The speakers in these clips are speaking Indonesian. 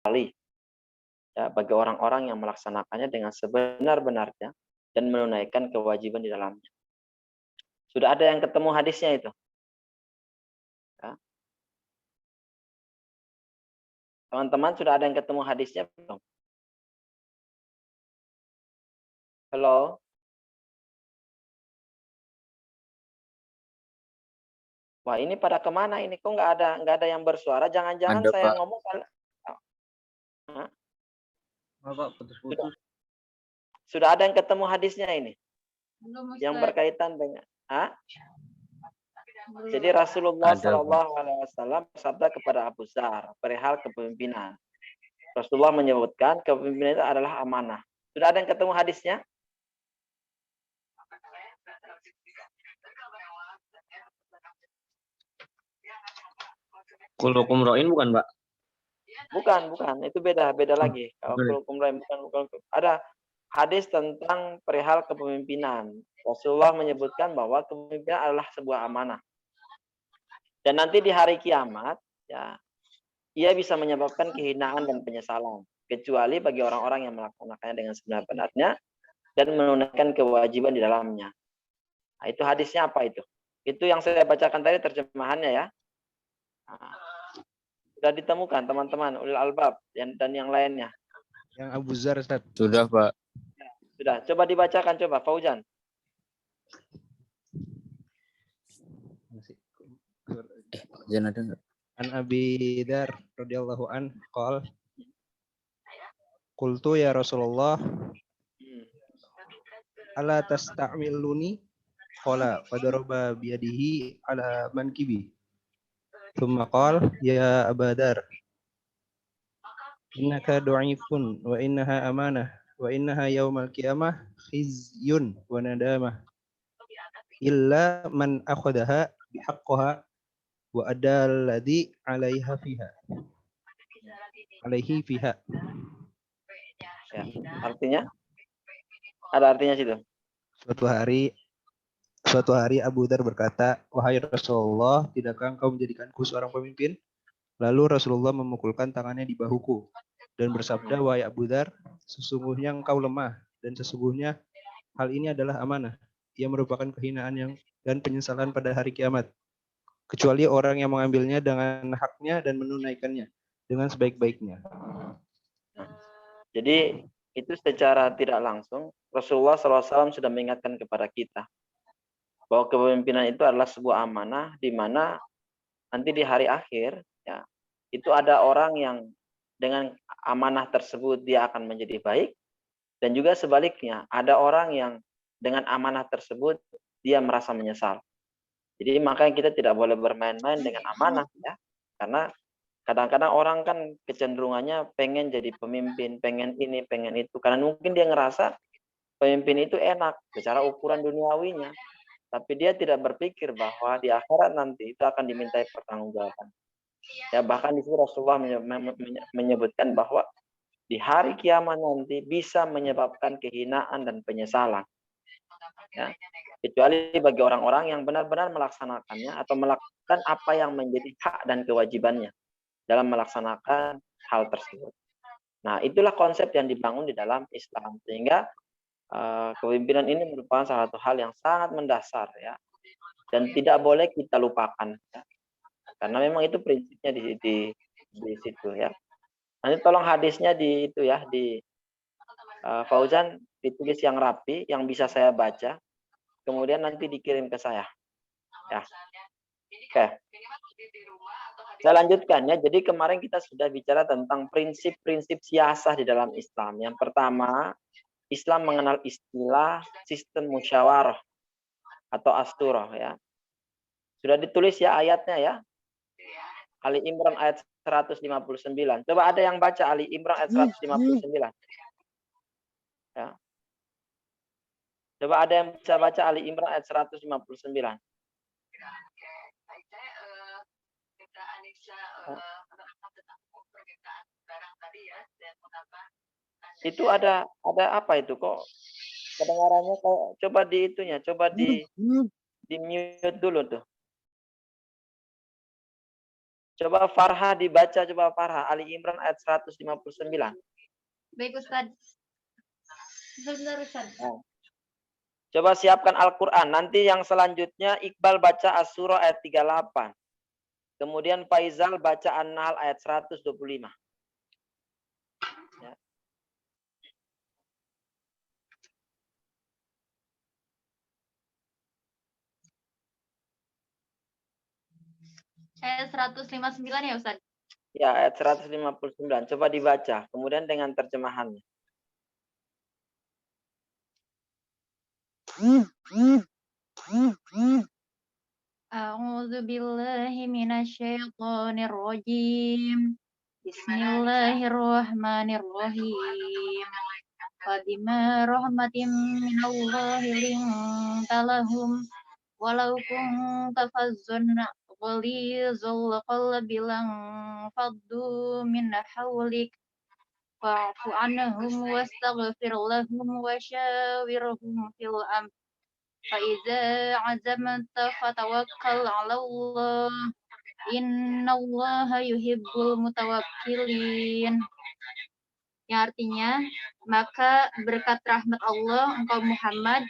ya, bagi orang-orang yang melaksanakannya dengan sebenar-benarnya dan menunaikan kewajiban di dalamnya. Sudah ada yang ketemu hadisnya itu? Ya. Teman-teman sudah ada yang ketemu hadisnya belum? Halo? Wah, ini pada kemana ini? Kok nggak ada yang bersuara? Jangan-jangan Ada, saya Pak. ngomong Hah? Pak, putus-putus. Sudah ada yang ketemu hadisnya ini? Yang Ustaz. berkaitan dengan Jadi Rasulullah Ada, Pak. SAW bersabda kepada Abu Dzar perihal kepemimpinan. Rasulullah menyebutkan kepemimpinan itu adalah amanah. Sudah ada yang ketemu hadisnya? Kullukum ra'in bukan, Pak? Bukan. Itu beda lagi. Kalau kullukum ra'in bukan. Ada hadis tentang perihal kepemimpinan. Rasulullah menyebutkan bahwa kepemimpinan adalah sebuah amanah. Dan nanti di hari kiamat, ya, ia bisa menyebabkan kehinaan dan penyesalan, kecuali bagi orang-orang yang melaksanakannya dengan sebenar-benarnya dan menunaikan kewajiban di dalamnya. Nah, itu hadisnya apa itu? Itu yang saya bacakan tadi terjemahannya ya. Nah, sudah ditemukan teman-teman ulil albab dan yang lainnya. Yang Abu Dzar, Ustaz. Sudah, Pak. Sudah, coba dibacakan coba Fauzan. Jangan ada enggak? An Abi Dzar radhiyallahu an qol Qultu ya Rasulullah ala tasta'miluni qala fadaraba biyadihi ala mankibi thumma qala ya Aba Dzar innaka du'ifun wa innaha amanah wa innaha yaumal qiyamah khizyun wa nadamah illa man akhadaha bihaqqaha wa adal ladzi alaihi fiha. Ya, artinya? Ada artinya situ. Suatu hari Abu Dzar berkata, "Wahai Rasulullah, tidakkah engkau menjadikanku seorang pemimpin?" Lalu Rasulullah memukulkan tangannya di bahuku dan bersabda, "Wahai Abu Dzar, sesungguhnya engkau lemah dan sesungguhnya hal ini adalah amanah. Ia merupakan kehinaan dan penyesalan pada hari kiamat. Kecuali orang yang mengambilnya dengan haknya dan menunaikannya dengan sebaik-baiknya." Jadi itu secara tidak langsung Rasulullah SAW sudah mengingatkan kepada kita bahwa kepemimpinan itu adalah sebuah amanah di mana nanti di hari akhir ya itu ada orang yang dengan amanah tersebut dia akan menjadi baik dan juga sebaliknya ada orang yang dengan amanah tersebut dia merasa menyesal. Jadi makanya kita tidak boleh bermain-main dengan amanah ya. Karena kadang-kadang orang kan kecenderungannya pengen jadi pemimpin, pengen ini, pengen itu. Karena mungkin dia ngerasa pemimpin itu enak secara ukuran duniawinya. Tapi dia tidak berpikir bahwa di akhirat nanti itu akan dimintai pertanggungjawaban. Ya bahkan di situ Rasulullah menyebutkan bahwa di hari kiamat nanti bisa menyebabkan kehinaan dan penyesalan. Ya. Kecuali bagi orang-orang yang benar-benar melaksanakannya atau melakukan apa yang menjadi hak dan kewajibannya dalam melaksanakan hal tersebut. Nah, itulah konsep yang dibangun di dalam Islam sehingga kepemimpinan ini merupakan salah satu hal yang sangat mendasar ya dan tidak boleh kita lupakan ya. Karena memang itu prinsipnya di situ ya. Nanti tolong hadisnya di itu ya di Fauzan ditulis yang rapi yang bisa saya baca. Kemudian nanti dikirim ke saya. Ya. Oke. Saya lanjutkan ya. Jadi kemarin kita sudah bicara tentang prinsip-prinsip siasah di dalam Islam. Yang pertama, Islam mengenal istilah sistem musyawarah atau asturah ya. Sudah ditulis ya ayatnya ya. Ali Imran ayat 159. Coba ada yang baca Ali Imran ayat 159. Ya. Coba ada yang bisa baca Ali Imran ayat 159. Itu ada apa itu kok kedengarannya kok coba di itunya, coba di mute dulu tuh. Coba Farha dibaca, coba Farha. Ali Imran ayat 159. Baik Ustaz. Sebentar Ustaz. Coba siapkan Al-Quran. Nanti yang selanjutnya Iqbal baca As-Surah ayat 38. Kemudian Faizal baca An-Nahl ayat 125. Ya. Ayat 159 ya Ustaz. Ya, ayat 159. Coba dibaca. Kemudian dengan terjemahannya. A'udzu billahi minasyaitonir rajim. Bismillahirrahmanirrahim. Fabima rahmatin minallahi linta lahum walau kunta fazzan ghalizal qalbi faddu min hawlik fa'fu anhum wastaghfir lahum wa syawirhum fil amr فإذا عزمت فتوكل على الله إن الله يحب المتوكلين. Yang artinya, maka berkat rahmat Allah engkau Muhammad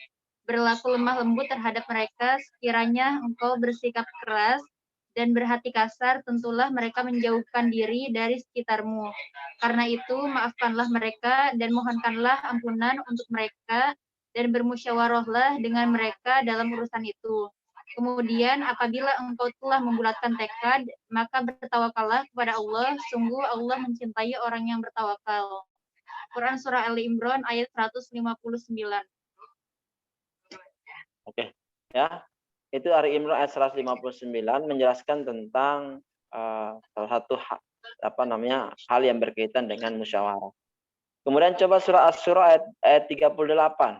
berlaku lemah lembut terhadap mereka, sekiranya engkau bersikap keras dan berhati kasar, tentulah mereka menjauhkan diri dari sekitarmu. Karena itu, maafkanlah mereka dan mohonkanlah ampunan untuk mereka dan bermusyawarahlah dengan mereka dalam urusan itu. Kemudian apabila engkau telah membulatkan tekad, maka bertawakallah kepada Allah, sungguh Allah mencintai orang yang bertawakal. Quran Surah Ali Imran ayat 159. Oke, ya. Itu Ali Imran ayat 159 menjelaskan tentang salah satu hal yang berkaitan dengan musyawarah. Kemudian coba surah Asy-Syura ayat 38.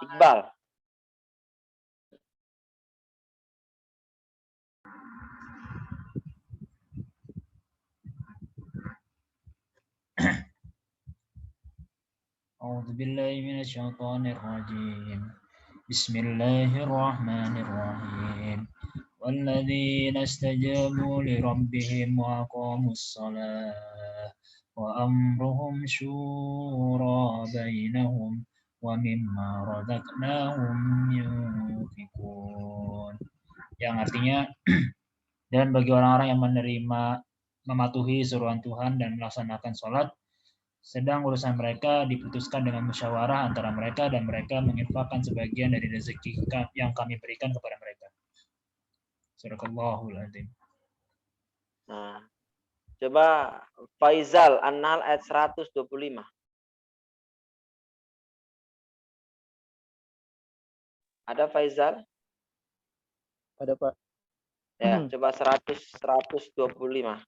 Iqbal. أعوذ بالله من الشيطان الرجيم بسم الله الرحمن الرحيم والذين استجابوا لربهم وأقاموا الصلاة وأمرهم شورى بينهم ومما رزقناهم ينفقون. Yang artinya dan bagi orang-orang yang mematuhi seruan Tuhan dan melaksanakan sholat, sedang urusan mereka diputuskan dengan musyawarah antara mereka dan mereka menginfakkan sebagian dari rezeki yang kami berikan kepada mereka. Sadaqallahul adzim. Nah, coba Faizal An-Nahl ayat 125. Ada Faizal? Ada Pak. Ya, coba 125.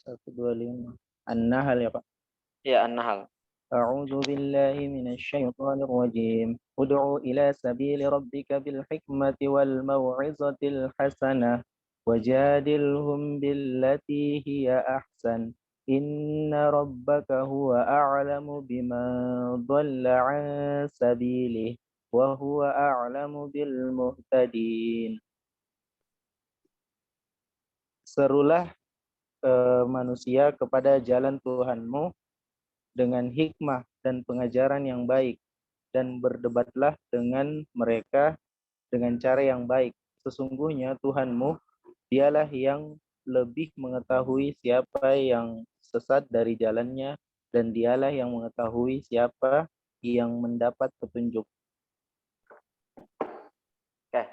125. An-Nahl ya Pak. Ya, An-Nahl. أعوذ بالله من الشيطان الرجيم ادع إلى سبيل ربك بالحكمة والموعظة الحسنة وجادلهم بالتي هي أحسن إن ربك هو أعلم بمن ضل عن سبيله وهو أعلم بالمهتدين. Serulah manusia kepada jalan Tuhanmu dengan hikmah dan pengajaran yang baik, dan berdebatlah dengan mereka dengan cara yang baik. Sesungguhnya Tuhanmu, dialah yang lebih mengetahui siapa yang sesat dari jalannya, dan dialah yang mengetahui siapa yang mendapat petunjuk. Oke.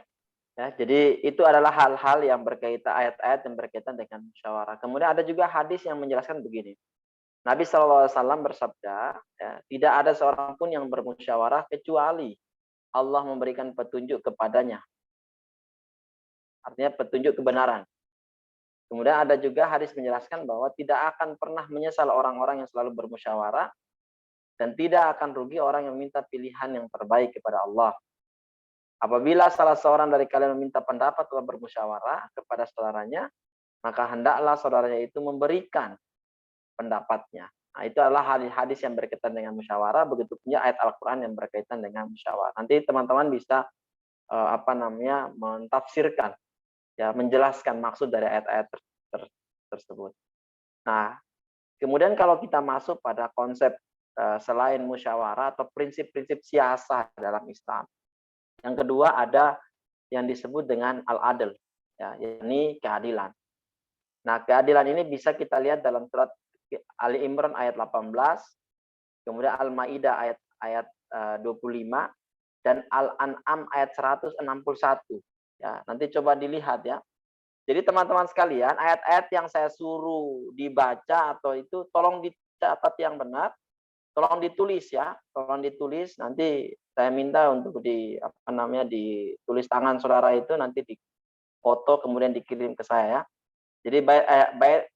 Ya, jadi itu adalah hal-hal yang berkaitan, ayat-ayat yang berkaitan dengan musyawarah. Kemudian ada juga hadis yang menjelaskan begini. Nabi SAW bersabda, ya, tidak ada seorang pun yang bermusyawarah kecuali Allah memberikan petunjuk kepadanya. Artinya petunjuk kebenaran. Kemudian ada juga hadis menjelaskan bahwa tidak akan pernah menyesal orang-orang yang selalu bermusyawarah, dan tidak akan rugi orang yang meminta pilihan yang terbaik kepada Allah. Apabila salah seorang dari kalian meminta pendapat atau bermusyawarah kepada saudaranya, maka hendaklah saudaranya itu memberikan pendapatnya. Nah, itu adalah hadis yang berkaitan dengan musyawarah, begitu punya ayat Al-Quran yang berkaitan dengan musyawarah. Nanti teman-teman bisa mentafsirkan, ya, menjelaskan maksud dari ayat-ayat tersebut. Nah, kemudian kalau kita masuk pada konsep selain musyawarah atau prinsip-prinsip siasah dalam Islam, yang kedua ada yang disebut dengan al-adl, ya, yakni keadilan. Nah, keadilan ini bisa kita lihat dalam surat Ali Imran ayat 18, kemudian Al-Maidah ayat 25, dan Al-An'am ayat 161. Ya, nanti coba dilihat ya. Jadi teman-teman sekalian, ayat-ayat yang saya suruh dibaca atau itu tolong dicatat yang benar, tolong ditulis ya, tolong ditulis. Nanti saya minta untuk ditulis tangan saudara itu, nanti di foto kemudian dikirim ke saya. Jadi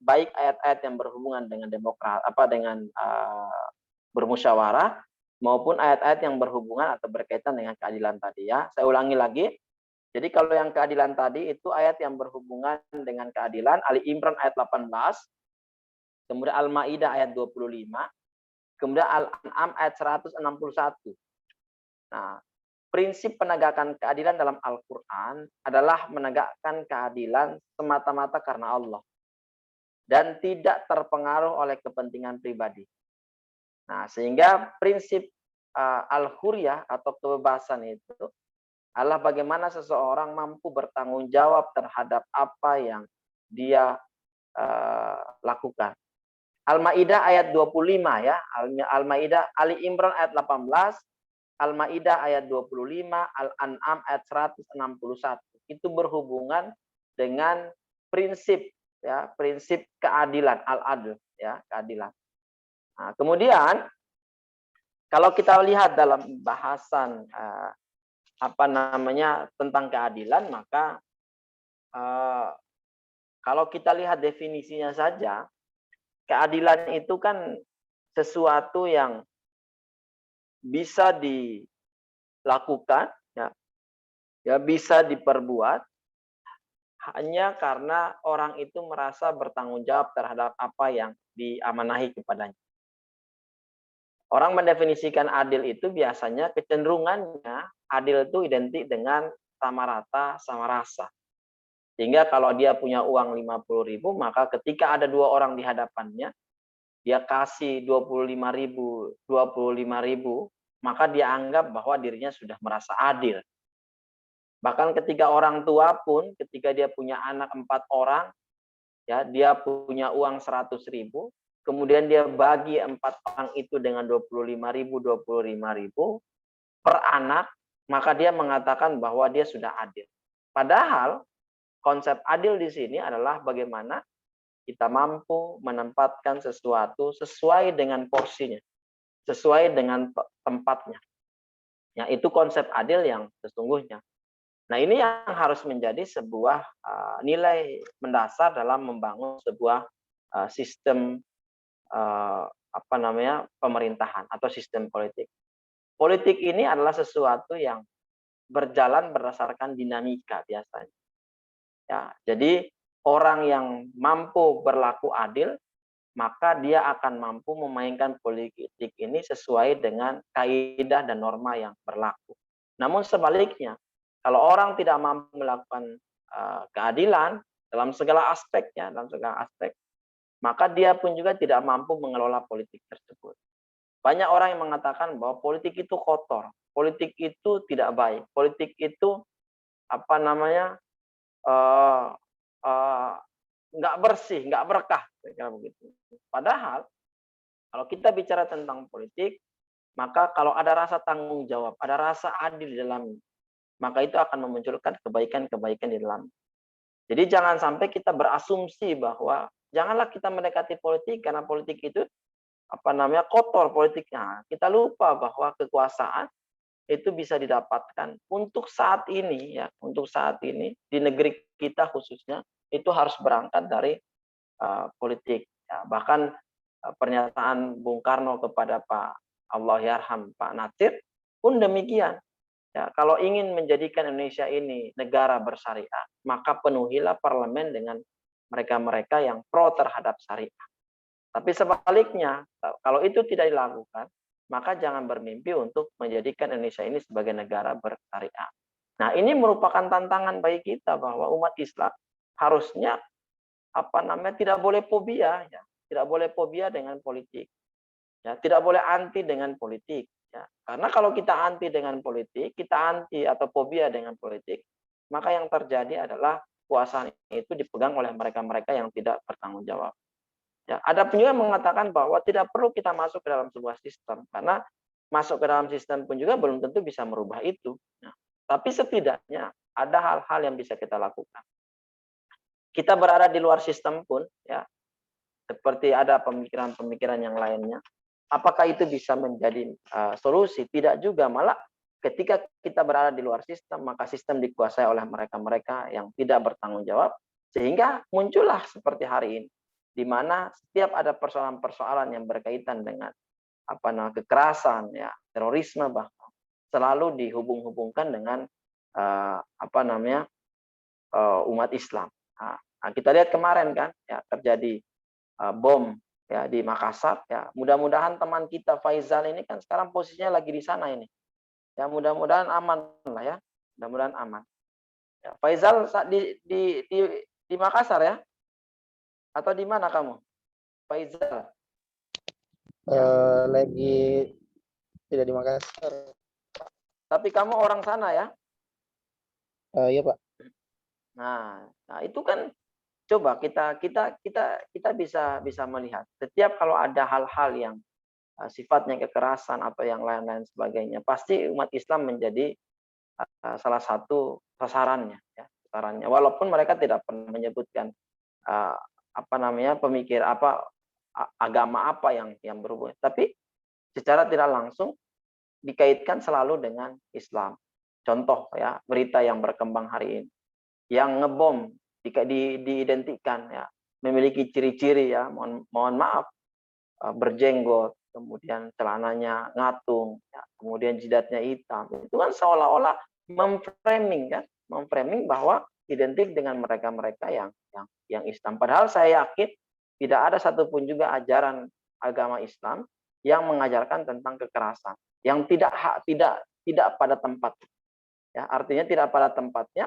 baik ayat-ayat yang berhubungan dengan bermusyawarah maupun ayat-ayat yang berhubungan atau berkaitan dengan keadilan tadi ya. Saya ulangi lagi. Jadi kalau yang keadilan tadi itu ayat yang berhubungan dengan keadilan, Ali Imran ayat 18, kemudian Al-Maidah ayat 25, kemudian Al-An'am ayat 161. Nah, prinsip penegakan keadilan dalam Al-Quran adalah menegakkan keadilan semata-mata karena Allah dan tidak terpengaruh oleh kepentingan pribadi. Nah, sehingga prinsip al-huriyah atau kebebasan itu adalah bagaimana seseorang mampu bertanggung jawab terhadap apa yang dia lakukan. Al-Maidah ayat 25 ya, Al-Maidah, Ali Imran ayat 18, Al-Maidah ayat 25, Al-An'am ayat 161. Itu berhubungan dengan prinsip ya, prinsip keadilan, al-adl ya, keadilan. Nah, kemudian kalau kita lihat dalam bahasan tentang keadilan, maka kalau kita lihat definisinya saja, keadilan itu kan sesuatu yang bisa dilakukan, ya bisa diperbuat hanya karena orang itu merasa bertanggung jawab terhadap apa yang diamanahi kepadanya. Orang mendefinisikan adil itu biasanya kecenderungannya adil itu identik dengan sama rata, sama rasa. Sehingga kalau dia punya uang 50.000, maka ketika ada dua orang di hadapannya, dia kasih 25.000, maka dia anggap bahwa dirinya sudah merasa adil. Bahkan ketika orang tua pun, ketika dia punya anak 4 orang, ya dia punya uang 100.000, kemudian dia bagi 4 orang itu dengan 25.000 per anak, maka dia mengatakan bahwa dia sudah adil. Padahal konsep adil di sini adalah bagaimana kita mampu menempatkan sesuatu sesuai dengan porsinya, sesuai dengan tempatnya. Ya, itu konsep adil yang sesungguhnya. Nah, ini yang harus menjadi sebuah nilai mendasar dalam membangun sebuah sistem pemerintahan atau sistem politik. Politik ini adalah sesuatu yang berjalan berdasarkan dinamika biasanya. Ya, jadi orang yang mampu berlaku adil, maka dia akan mampu memainkan politik ini sesuai dengan kaidah dan norma yang berlaku. Namun sebaliknya, kalau orang tidak mampu melakukan keadilan dalam segala aspeknya, maka dia pun juga tidak mampu mengelola politik tersebut. Banyak orang yang mengatakan bahwa politik itu kotor, politik itu tidak baik, politik itu nggak bersih, nggak berkah, kira begitu. Padahal kalau kita bicara tentang politik, maka kalau ada rasa tanggung jawab, ada rasa adil di dalam, maka itu akan memunculkan kebaikan-kebaikan di dalam. Jadi jangan sampai kita berasumsi bahwa janganlah kita mendekati politik karena politik itu kotor politiknya. Kita lupa bahwa kekuasaan itu bisa didapatkan untuk saat ini ya, untuk saat ini di negeri kita khususnya itu harus berangkat dari politik. Ya, bahkan pernyataan Bung Karno kepada Pak Allahyarham Pak Natsir pun demikian. Ya, kalau ingin menjadikan Indonesia ini negara bersyariah, maka penuhilah parlemen dengan mereka-mereka yang pro terhadap syariah. Tapi sebaliknya, kalau itu tidak dilakukan, maka jangan bermimpi untuk menjadikan Indonesia ini sebagai negara bersyariah. Nah, ini merupakan tantangan bagi kita bahwa umat Islam harusnya tidak boleh fobia, ya, tidak boleh fobia dengan politik, ya, tidak boleh anti dengan politik, ya. Karena kalau kita anti dengan politik, kita anti atau fobia dengan politik, maka yang terjadi adalah kekuasaan itu dipegang oleh mereka-mereka yang tidak bertanggung jawab. Ya, ada pun juga mengatakan bahwa tidak perlu kita masuk ke dalam sebuah sistem karena masuk ke dalam sistem pun juga belum tentu bisa merubah itu. Nah, tapi setidaknya ada hal-hal yang bisa kita lakukan. Kita berada di luar sistem pun, ya, seperti ada pemikiran-pemikiran yang lainnya. Apakah itu bisa menjadi solusi? Tidak juga, malah ketika kita berada di luar sistem, maka sistem dikuasai oleh mereka-mereka yang tidak bertanggung jawab, sehingga muncullah seperti hari ini, di mana setiap ada persoalan-persoalan yang berkaitan dengan kekerasan, ya, terorisme bahkan selalu dihubung-hubungkan dengan umat Islam. Nah, kita lihat kemarin kan, ya, terjadi bom, ya, di Makassar, ya. Mudah-mudahan teman kita Faizal ini kan sekarang posisinya lagi di sana ini. Ya, mudah-mudahan aman lah, ya. Mudah-mudahan aman. Ya, Faizal di Makassar, ya? Atau di mana kamu? Faizal. Lagi tidak di Makassar. Tapi kamu orang sana, ya? Iya, Pak. Nah, itu kan coba kita bisa melihat setiap kalau ada hal-hal yang sifatnya kekerasan atau yang lain-lain sebagainya, pasti umat Islam menjadi salah satu sasarannya, ya, sasarannya. Walaupun mereka tidak pernah menyebutkan agama apa yang berhubungan, tapi secara tidak langsung dikaitkan selalu dengan Islam. Contoh, ya, berita yang berkembang hari ini, yang ngebom diidentikan, ya, memiliki ciri-ciri, ya, mohon maaf, berjenggot, kemudian celananya ngatung, ya, kemudian jidatnya hitam. Itu kan seolah-olah memframing bahwa identik dengan mereka-mereka yang Islam. Padahal saya yakin tidak ada satupun juga ajaran agama Islam yang mengajarkan tentang kekerasan, yang tidak pada tempatnya. Ya, artinya tidak pada tempatnya.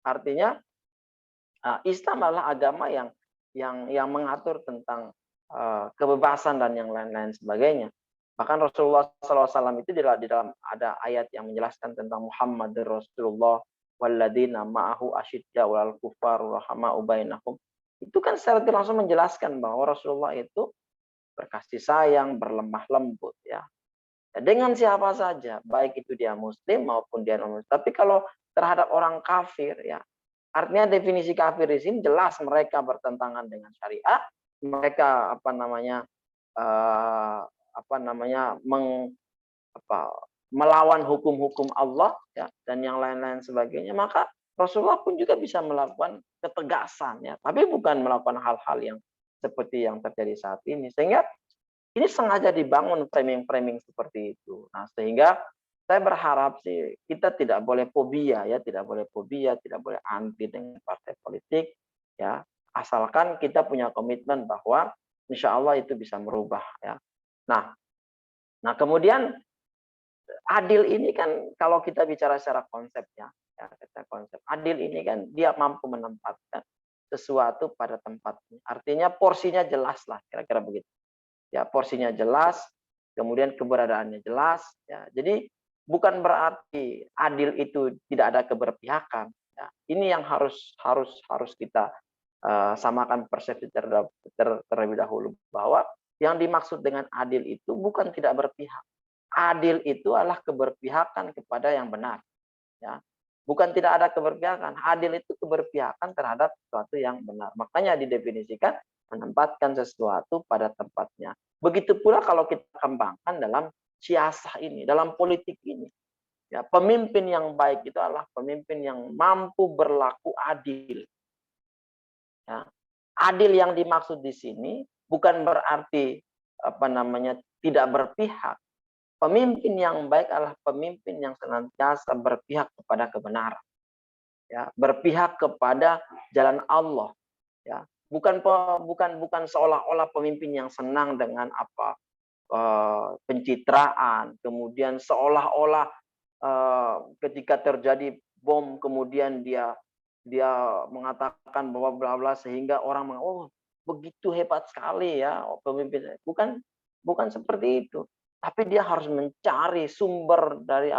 Artinya Islam adalah agama yang mengatur tentang kebebasan dan yang lain-lain sebagainya. Bahkan Rasulullah SAW itu di dalam ada ayat yang menjelaskan tentang Muhammadur Rasulullah walladzina ma'ahu asyidda'u 'alal kuffar rahama'u bainahum. Itu kan secara langsung menjelaskan bahwa Rasulullah itu berkasih sayang, berlemah lembut, ya. Dengan siapa saja, baik itu dia muslim maupun dia non muslim. Tapi kalau terhadap orang kafir, ya, artinya definisi kafir di sini jelas mereka bertentangan dengan syariat, mereka melawan hukum-hukum Allah, ya, dan yang lain-lain sebagainya, maka Rasulullah pun juga bisa melakukan ketegasan, ya, tapi bukan melakukan hal-hal yang seperti yang terjadi saat ini. Sehingga ini sengaja dibangun framing-framing seperti itu. Nah, sehingga saya berharap sih kita tidak boleh fobia, ya, tidak boleh anti dengan partai politik, ya, asalkan kita punya komitmen bahwa insya Allah itu bisa merubah, ya. Nah, kemudian adil ini kan kalau kita bicara secara konsepnya, ya, konsep adil ini kan dia mampu menempatkan sesuatu pada tempatnya. Artinya porsinya jelas lah, kira-kira begitu. Ya, porsinya jelas, kemudian keberadaannya jelas, ya. Jadi bukan berarti adil itu tidak ada keberpihakan, ya. Ini yang harus kita samakan persepsi terlebih dahulu, bahwa yang dimaksud dengan adil itu bukan tidak berpihak. Adil itu adalah keberpihakan kepada yang benar, ya. Bukan tidak ada keberpihakan. Adil itu keberpihakan terhadap sesuatu yang benar. Makanya didefinisikan menempatkan sesuatu pada tempatnya. Begitu pula kalau kita kembangkan dalam siasah ini, dalam politik ini. Ya, pemimpin yang baik itu adalah pemimpin yang mampu berlaku adil. Ya. Adil yang dimaksud di sini bukan berarti tidak berpihak. Pemimpin yang baik adalah pemimpin yang senantiasa berpihak kepada kebenaran, ya, berpihak kepada jalan Allah, ya. Bukan seolah-olah pemimpin yang senang dengan pencitraan, kemudian seolah-olah ketika terjadi bom, kemudian dia mengatakan bahwa bla bla sehingga orang oh begitu hebat sekali ya pemimpin. Bukan seperti itu. Tapi dia harus mencari sumber dari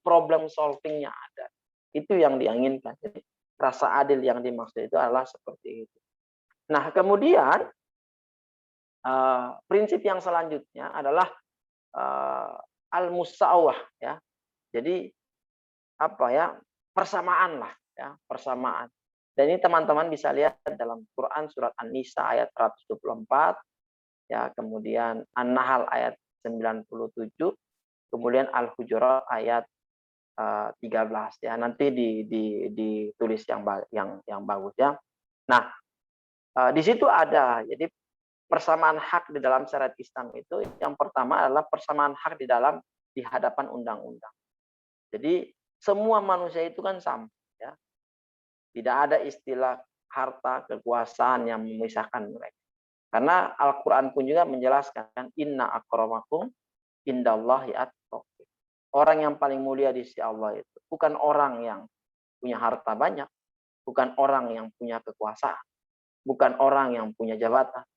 problem solvingnya ada. Itu yang diinginkan. Jadi, rasa adil yang dimaksud itu adalah seperti itu. Nah, kemudian prinsip yang selanjutnya adalah al-musawah ya. Jadi persamaan lah ya, persamaan. Dan ini teman-teman bisa lihat dalam Quran surat An-Nisa ayat 124 ya, kemudian An-Nahl ayat 97, kemudian Al-Hujurat ayat 13 ya. Nanti ditulis yang bagus ya. Nah, di situ ada jadi persamaan hak di dalam syariat Islam itu yang pertama adalah persamaan hak di hadapan undang-undang. Jadi semua manusia itu kan sama ya. Tidak ada istilah harta kekuasaan yang memisahkan mereka. Karena Al-Qur'an pun juga menjelaskan inna akramakum indallahi atqakum. Orang yang paling mulia di sisi Allah itu bukan orang yang punya harta banyak, bukan orang yang punya kekuasaan, bukan orang yang punya jabatan.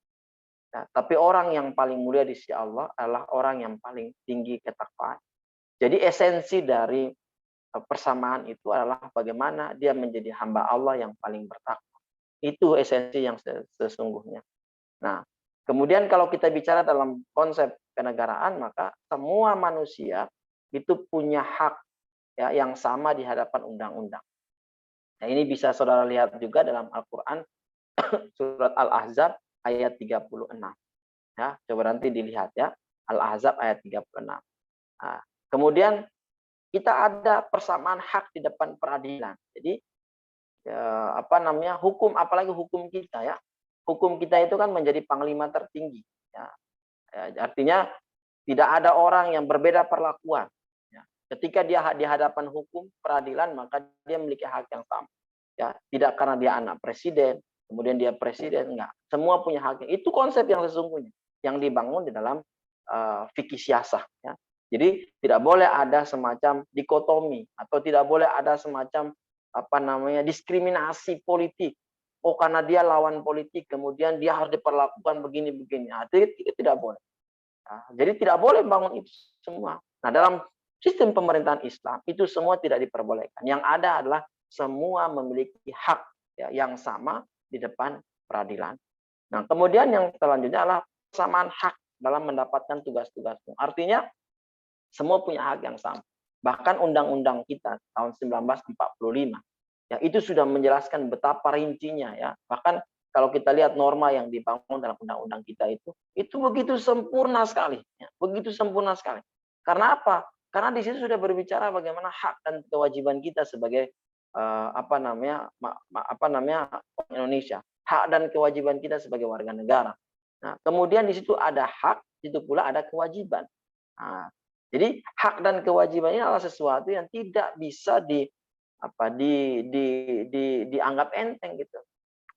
Nah, tapi orang yang paling mulia di sisi Allah adalah orang yang paling tinggi ketakwaan. Jadi esensi dari persamaan itu adalah bagaimana dia menjadi hamba Allah yang paling bertakwa. Itu esensi yang sesungguhnya. Nah, kemudian kalau kita bicara dalam konsep kenegaraan, maka semua manusia itu punya hak ya yang sama di hadapan undang-undang. Nah, ini bisa saudara lihat juga dalam Al-Qur'an surat Al-Ahzab ayat 36. Ya, coba nanti dilihat ya. Al-Ahzab ayat 36. Nah, kemudian kita ada persamaan hak di depan peradilan. Jadi hukum, apalagi hukum kita ya. Hukum kita itu kan menjadi panglima tertinggi ya. Artinya tidak ada orang yang berbeda perlakuan ya. Ketika dia di hadapan hukum peradilan maka dia memiliki hak yang sama ya. Tidak karena dia anak presiden kemudian dia presiden, enggak. Semua punya hak. Itu konsep yang sesungguhnya yang dibangun di dalam fikih siasah ya. Jadi tidak boleh ada semacam dikotomi atau tidak boleh ada semacam diskriminasi politik. Oh, karena dia lawan politik kemudian dia harus diperlakukan begini-begini. Nah, itu tidak boleh. Nah, jadi tidak boleh bangun itu semua. Nah, dalam sistem pemerintahan Islam itu semua tidak diperbolehkan. Yang ada adalah semua memiliki hak ya, yang sama di depan peradilan. Nah, kemudian yang selanjutnya adalah persamaan hak dalam mendapatkan tugas-tugas. Artinya semua punya hak yang sama. Bahkan undang-undang kita tahun 1945 ya itu sudah menjelaskan betapa rincinya ya. Bahkan kalau kita lihat norma yang dibangun dalam undang-undang kita itu begitu sempurna sekali ya. Begitu sempurna sekali. Karena apa? Karena di situ sudah berbicara bagaimana hak dan kewajiban kita sebagai Indonesia. Hak dan kewajiban kita sebagai warga negara. Nah, kemudian di situ ada hak, di situ pula ada kewajiban. Nah, jadi hak dan kewajiban ini adalah sesuatu yang tidak bisa dianggap enteng gitu.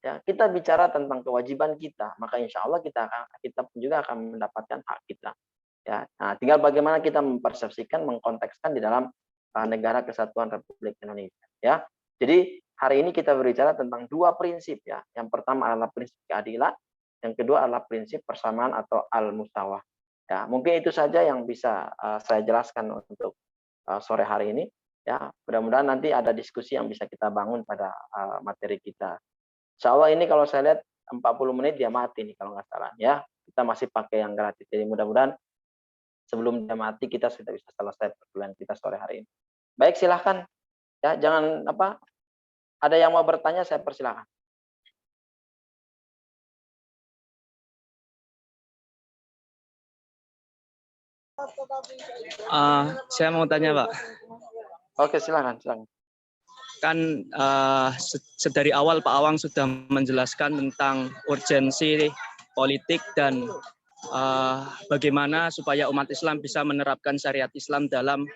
Ya, kita bicara tentang kewajiban kita, maka insya Allah kita pun juga akan mendapatkan hak kita. Ya, nah, tinggal bagaimana kita mempersepsikan, mengkontekskan di dalam negara kesatuan Republik Indonesia. Ya, jadi hari ini kita berbicara tentang dua prinsip ya. Yang pertama adalah prinsip keadilan, yang kedua adalah prinsip persamaan atau al-musawah. Ya, mungkin itu saja yang bisa saya jelaskan untuk sore hari ini. Ya, mudah-mudahan nanti ada diskusi yang bisa kita bangun pada materi kita. Insya Allah ini kalau saya lihat 40 menit dia mati nih kalau nggak salah. Ya, kita masih pakai yang gratis. Jadi mudah-mudahan sebelum dia mati kita sudah bisa selesai perkuliahan kita sore hari ini. Baik, silahkan. Ya, jangan ada yang mau bertanya saya persilahkan. Saya mau tanya, Pak. Oke, silakan. Kan dari awal Pak Awang sudah menjelaskan tentang urgensi politik dan bagaimana supaya umat Islam bisa menerapkan syariat Islam dalam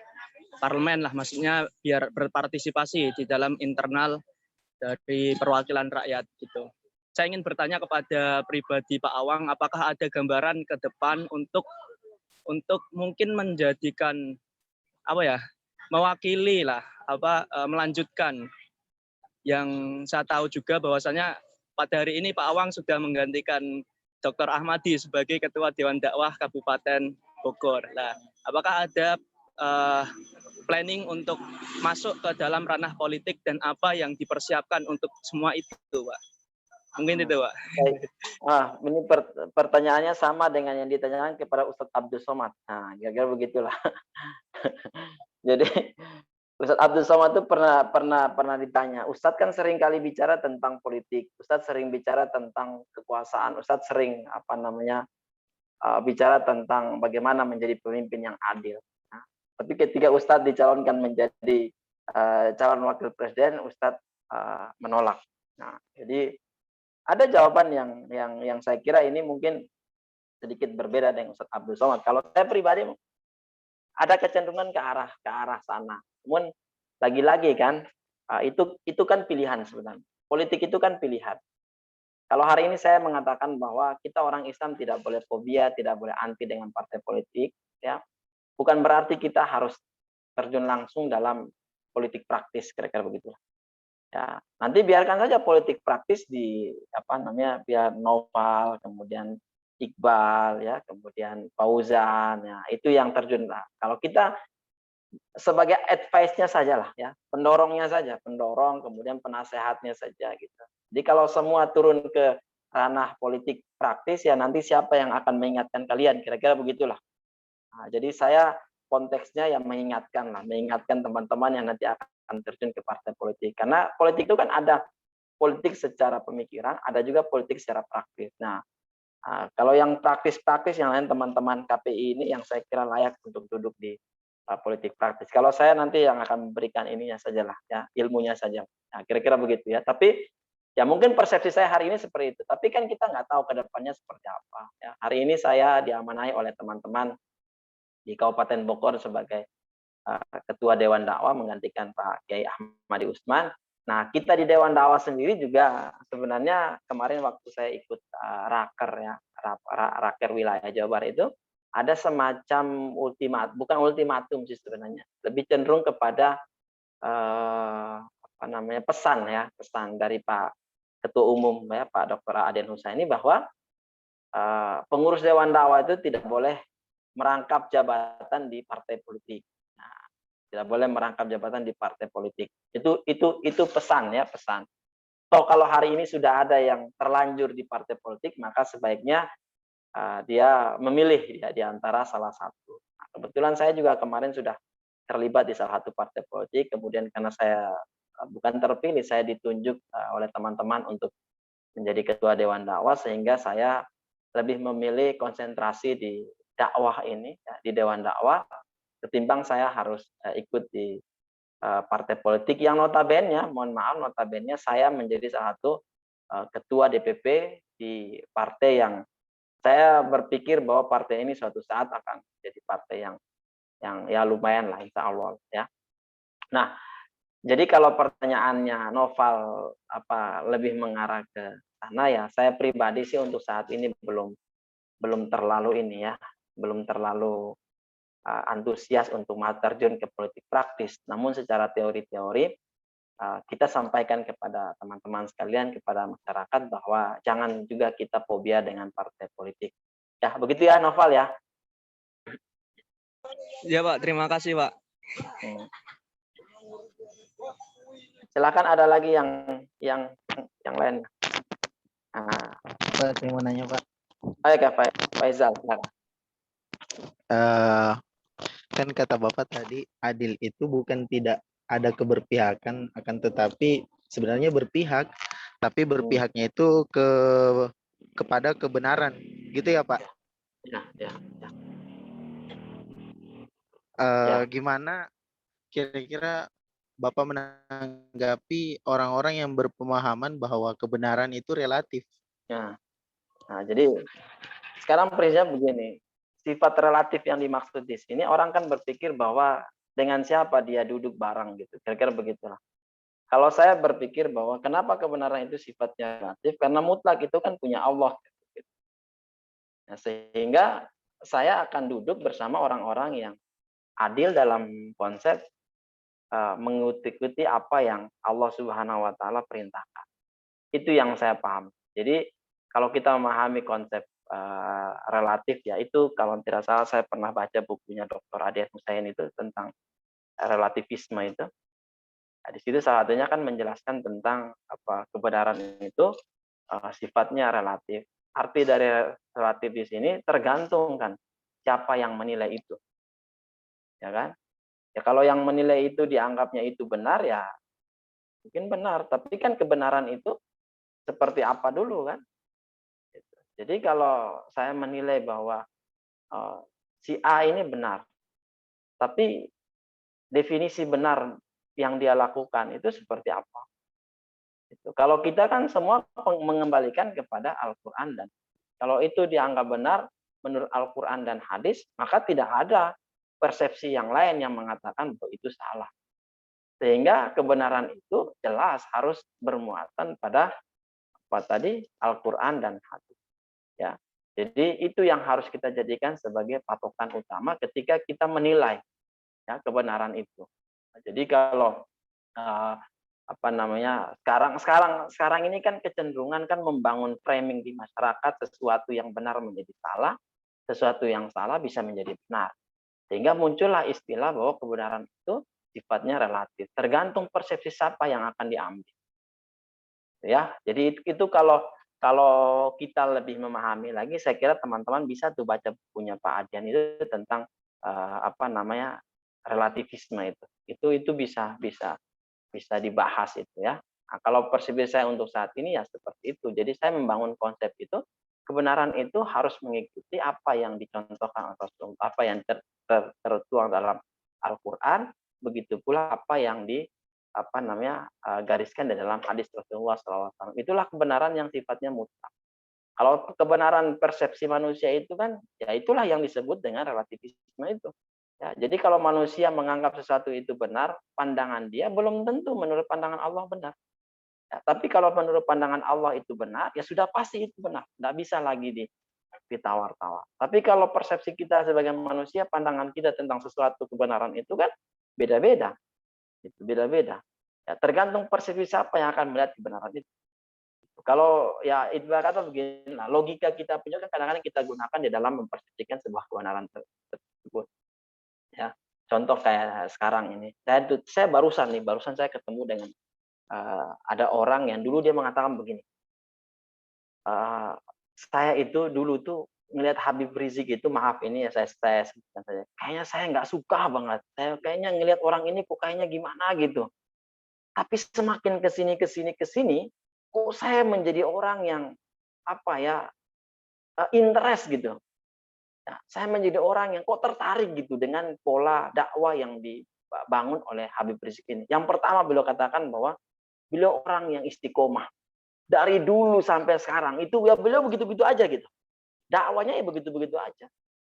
parlemen lah, maksudnya biar berpartisipasi di dalam internal dari perwakilan rakyat gitu. Saya ingin bertanya kepada pribadi Pak Awang, apakah ada gambaran ke depan untuk mungkin menjadikan mewakili lah melanjutkan. Yang saya tahu juga bahwasanya pada hari ini Pak Awang sudah menggantikan Dr. Ahmadi sebagai Ketua Dewan Dakwah Kabupaten Bogor. Nah, apakah ada planning untuk masuk ke dalam ranah politik dan apa yang dipersiapkan untuk semua itu, Pak? Mungkin itu, Pak. Baik. Ini pertanyaannya sama dengan yang ditanyakan kepada Ustadz Abdul Somad. Nah, kira-kira begitulah. Jadi Ustadz Abdul Somad itu pernah ditanya, Ustadz kan sering kali bicara tentang politik, Ustadz sering bicara tentang kekuasaan, Ustadz sering bicara tentang bagaimana menjadi pemimpin yang adil. Nah, tapi ketika Ustadz dicalonkan menjadi calon wakil presiden, Ustadz menolak. Nah, jadi ada jawaban yang saya kira ini mungkin sedikit berbeda dengan Ustadz Abdul Somad. Kalau saya pribadi ada kecenderungan ke arah sana. Namun lagi-lagi kan itu kan pilihan sebenarnya. Politik itu kan pilihan. Kalau hari ini saya mengatakan bahwa kita orang Islam tidak boleh fobia, tidak boleh anti dengan partai politik, ya. Bukan berarti kita harus terjun langsung dalam politik praktis, kira-kira begitu. Ya, nanti biarkan saja politik praktis biar Noval, kemudian Iqbal, ya, kemudian Fauzan, ya, itu yang terjun lah. Kalau kita sebagai advice-nya saja lah, ya, pendorongnya saja, pendorong, kemudian penasehatnya saja gitu. Jadi kalau semua turun ke ranah politik praktis, ya nanti siapa yang akan mengingatkan kalian, kira-kira begitulah. Nah, jadi saya konteksnya yang mengingatkan teman-teman yang nanti akan terjun ke partai politik. Karena politik itu kan ada politik secara pemikiran, ada juga politik secara praktis. Nah, kalau yang praktis-praktis yang lain teman-teman KPI ini yang saya kira layak untuk duduk di politik praktis. Kalau saya nanti yang akan memberikan ininya sajalah, ya, ilmunya saja. Nah, kira-kira begitu ya. Tapi ya mungkin persepsi saya hari ini seperti itu. Tapi kan kita nggak tahu ke depannya seperti apa. Ya, hari ini saya diamanahi oleh teman-teman di Kabupaten Bogor sebagai Ketua Dewan Dakwah menggantikan Pak Kiai Ahmadi Usman. Nah, kita di Dewan Dakwah sendiri juga sebenarnya kemarin waktu saya ikut raker, ya, raker wilayah Jawa Barat itu ada semacam bukan ultimatum sih sebenarnya, lebih cenderung kepada pesan dari Pak Ketua Umum, ya, Pak Dr. Aden Husaini, bahwa pengurus Dewan Dakwah itu tidak boleh merangkap jabatan di partai politik. Nah, tidak boleh merangkap jabatan di partai politik. Itu pesan, ya, pesan. Toh kalau hari ini sudah ada yang terlanjur di partai politik, maka sebaiknya dia memilih di antara salah satu. Nah, kebetulan saya juga kemarin sudah terlibat di salah satu partai politik, kemudian karena saya bukan terpilih, saya ditunjuk oleh teman-teman untuk menjadi Ketua Dewan Dakwah, sehingga saya lebih memilih konsentrasi di dakwah ini, ya, di Dewan Dakwah, ketimbang saya harus ikut di partai politik yang notabene, mohon maaf, notabene saya menjadi salah satu ketua DPP di partai yang saya berpikir bahwa partai ini suatu saat akan jadi partai yang ya lumayan lah, insya Allah, ya. Nah, jadi kalau pertanyaannya Noval lebih mengarah ke sana, ya saya pribadi sih untuk saat ini belum terlalu ini, ya, belum terlalu antusias untuk terjun ke politik praktis. Namun secara teori-teori kita sampaikan kepada teman-teman sekalian, kepada masyarakat, bahwa jangan juga kita fobia dengan partai politik. Ya, begitu ya Noval, ya. Ya, Pak, terima kasih, Pak. Silakan, ada lagi yang lain. Pak, saya mau nanya, Pak. Baik, Pak Faizal. Kan kata Bapak tadi, adil itu bukan tidak ada keberpihakan, akan tetapi sebenarnya berpihak, tapi berpihaknya itu kepada kebenaran, gitu ya, Pak? Ya. Gimana kira-kira Bapak menanggapi orang-orang yang berpemahaman bahwa kebenaran itu relatif? Ya. Nah, jadi sekarang prinsipnya begini, sifat relatif yang dimaksud di sini, orang kan berpikir bahwa dengan siapa dia duduk bareng gitu, kira-kira begitulah. Kalau saya berpikir bahwa kenapa kebenaran itu sifatnya relatif, karena mutlak itu kan punya Allah. Nah, sehingga saya akan duduk bersama orang-orang yang adil dalam konsep mengikuti apa yang Allah Subhanahu wa taala perintahkan. Itu yang saya paham. Jadi kalau kita memahami konsep relatif ya, itu kalau tidak salah saya pernah baca bukunya Dr. Adi Hussein itu tentang relativisme itu. Nah, di situ salah satunya kan menjelaskan tentang kebenaran itu sifatnya relatif. Arti dari relatif di sini tergantung kan siapa yang menilai itu. Ya kan? Ya kalau yang menilai itu dianggapnya itu benar ya mungkin benar, tapi kan kebenaran itu seperti apa dulu kan? Jadi kalau saya menilai bahwa si A ini benar, tapi definisi benar yang dia lakukan itu seperti apa? Kalau kita kan semua mengembalikan kepada Al-Quran dan kalau itu dianggap benar menurut Al-Quran dan hadis, maka tidak ada persepsi yang lain yang mengatakan bahwa itu salah. Sehingga kebenaran itu jelas harus bermuatan pada apa tadi Al-Quran dan hadis. Ya, jadi itu yang harus kita jadikan sebagai patokan utama ketika kita menilai ya kebenaran itu. Jadi kalau sekarang ini kan kecenderungan kan membangun framing di masyarakat sesuatu yang benar menjadi salah, sesuatu yang salah bisa menjadi benar. Sehingga muncullah istilah bahwa kebenaran itu sifatnya relatif, tergantung persepsi siapa yang akan diambil. Ya, jadi itu kalau kita lebih memahami lagi, saya kira teman-teman bisa tuh baca bukunya Pak Adian itu tentang relativisme itu. Itu bisa dibahas itu ya. Nah, kalau persepsi saya untuk saat ini ya seperti itu. Jadi saya membangun konsep itu, kebenaran itu harus mengikuti apa yang dicontohkan atau apa yang tertuang dalam Al-Qur'an, begitu pula apa yang gariskan di dalam hadis Rasulullah SAW. Itulah kebenaran yang sifatnya mutlak. Kalau kebenaran persepsi manusia itu kan, ya itulah yang disebut dengan relativisme itu. Ya, jadi kalau manusia menganggap sesuatu itu benar, pandangan dia belum tentu menurut pandangan Allah benar. Ya, tapi kalau menurut pandangan Allah itu benar, ya sudah pasti itu benar. Tidak bisa lagi ditawar-tawar. Tapi kalau persepsi kita sebagai manusia, pandangan kita tentang sesuatu kebenaran itu kan beda-beda. Itu beda-beda. Ya, tergantung persepsi siapa yang akan melihat kebenaran itu. Kalau ya ibarat kata begini, logika kita punya kan kadang-kadang kita gunakan di dalam mempersepsikan sebuah kebenaran tersebut. Ya, contoh kayak sekarang ini, saya barusan saya ketemu dengan ada orang yang dulu dia mengatakan begini, saya itu dulu tuh ngelihat Habib Rizik itu, maaf ini ya saya sebutkan saja, kayaknya saya nggak suka banget, saya kayaknya ngelihat orang ini kok kayaknya gimana gitu, tapi semakin kesini, kok saya menjadi orang yang interest gitu. Nah, saya menjadi orang yang kok tertarik gitu dengan pola dakwah yang dibangun oleh Habib Rizik ini. Yang pertama beliau katakan bahwa beliau orang yang istiqomah. Dari dulu sampai sekarang itu ya beliau begitu-begitu aja gitu. Dakwanya ya begitu-begitu aja.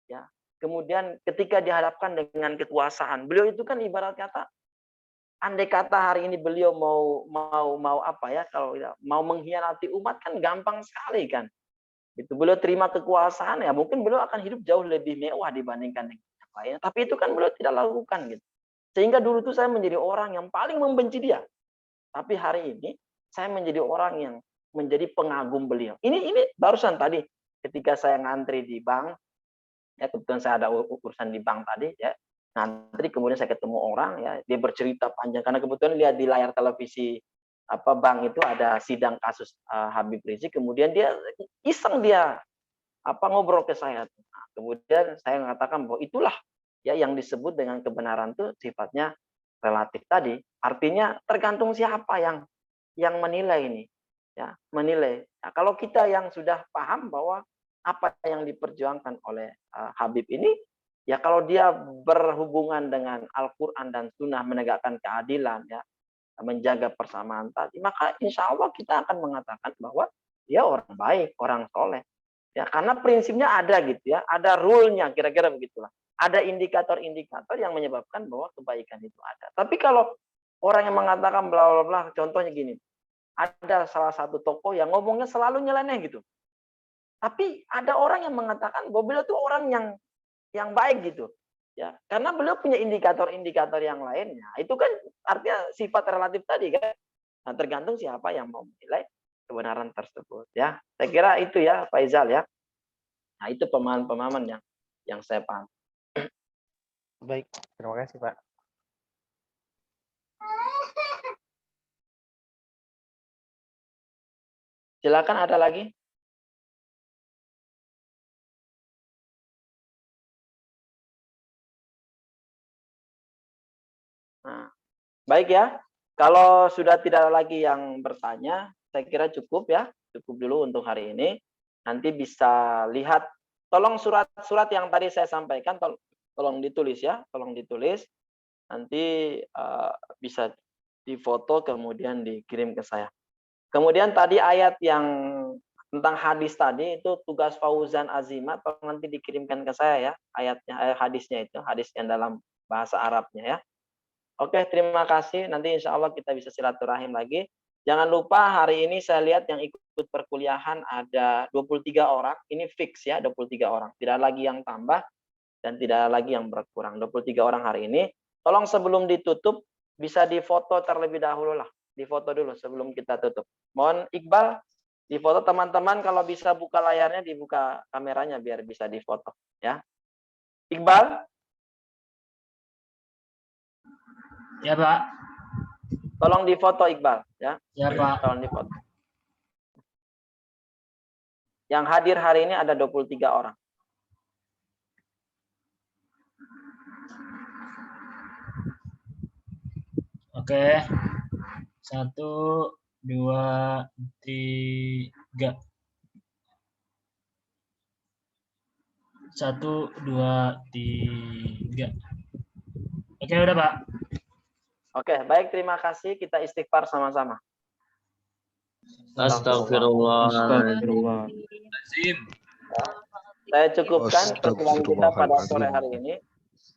Ya. Kemudian ketika dihadapkan dengan kekuasaan, beliau itu kan ibarat kata andai kata hari ini beliau kalau mau mengkhianati umat kan gampang sekali kan. Itu beliau terima kekuasaan ya mungkin beliau akan hidup jauh lebih mewah dibandingkan yang lainnya, tapi itu kan beliau tidak lakukan gitu. Sehingga dulu tuh saya menjadi orang yang paling membenci dia. Tapi hari ini saya menjadi orang yang menjadi pengagum beliau. Ini barusan tadi ketika saya ngantri di bank, ya kebetulan saya ada urusan di bank tadi ya. Ngantri kemudian saya ketemu orang ya, dia bercerita panjang karena kebetulan lihat di layar televisi bank itu ada sidang kasus Habib Rizik, kemudian dia iseng ngobrol ke saya. Nah, kemudian saya mengatakan bahwa itulah ya yang disebut dengan kebenaran itu sifatnya relatif tadi. Artinya tergantung siapa yang menilai ini. Ya, menilai. Nah, kalau kita yang sudah paham bahwa apa yang diperjuangkan oleh Habib ini, ya kalau dia berhubungan dengan Al-Quran dan Sunnah menegakkan keadilan, ya menjaga persamaan tadi, maka insya Allah kita akan mengatakan bahwa dia orang baik, orang soleh. Ya, karena prinsipnya ada gitu ya, ada rule-nya, kira-kira begitulah. Ada indikator-indikator yang menyebabkan bahwa kebaikan itu ada. Tapi kalau orang yang mengatakan bla bla bla, contohnya gini, ada salah satu tokoh yang ngomongnya selalu nyeleneh gitu. Tapi ada orang yang mengatakan bahwa beliau itu orang yang baik gitu. Ya, karena beliau punya indikator-indikator yang lainnya. Itu kan artinya sifat relatif tadi kan. Nah, tergantung siapa yang mau menilai kebenaran tersebut ya. Saya kira itu ya Pak Izal ya. Nah, itu pemahaman-pemahaman yang saya paham. Baik, terima kasih Pak. Silakan ada lagi? Nah, baik ya. Kalau sudah tidak lagi yang bertanya, saya kira cukup ya. Cukup dulu untuk hari ini. Nanti bisa lihat, tolong surat-surat yang tadi saya sampaikan, tolong ditulis ya. Tolong ditulis. Nanti bisa difoto kemudian dikirim ke saya. Kemudian tadi ayat yang tentang hadis tadi itu tugas Fauzan Azimat, tolong nanti dikirimkan ke saya ya ayatnya, hadisnya itu, hadis yang dalam bahasa Arabnya ya. Oke, terima kasih. Nanti insya Allah kita bisa silaturahim lagi. Jangan lupa hari ini saya lihat yang ikut perkuliahan ada 23 orang. Ini fix ya, 23 orang. Tidak lagi yang tambah dan tidak lagi yang berkurang. 23 orang hari ini. Tolong sebelum ditutup bisa difoto terlebih dahulu lah. Difoto dulu sebelum kita tutup. Mohon Iqbal, difoto teman-teman, kalau bisa buka layarnya, dibuka kameranya biar bisa difoto ya. Iqbal? Ya, Pak. Tolong difoto Iqbal ya. Ya, Pak. Tolong difoto. Yang hadir hari ini ada 23 orang. Oke. 1, 2, 3. 1, 2, 3. Oke, udah Pak. Oke, baik, terima kasih. Kita istighfar sama-sama. Astagfirullah. Saya cukupkan pertemuan kita pada sore hari ini.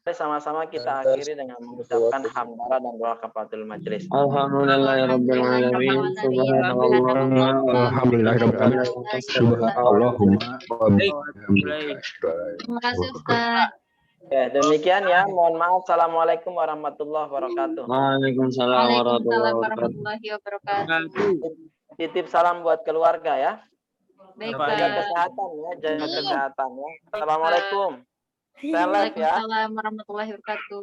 Mari sama-sama kita akhiri dengan mengucapkan hamdalah dan doa kafaratul majelis. Alhamdulillahirabbil alamin. Subhanallah. Alhamdulillahirabbil alamin. Subhanallahumma wa bihamdika. Terima kasih Ustaz. Oke, demikian ya. Mohon maaf. Assalamualaikum warahmatullahi wabarakatuh. Waalaikumsalam Waalaikumsalam warahmatullahi wabarakatuh. warahmatullahi wabarakatuh. Titip salam buat keluarga ya. Baik, Jaga Pak. kesehatan ya. Jaga kesehatan ya. Assalamualaikum. Saya live ya. Waalaikumsalam warahmatullahi wabarakatuh.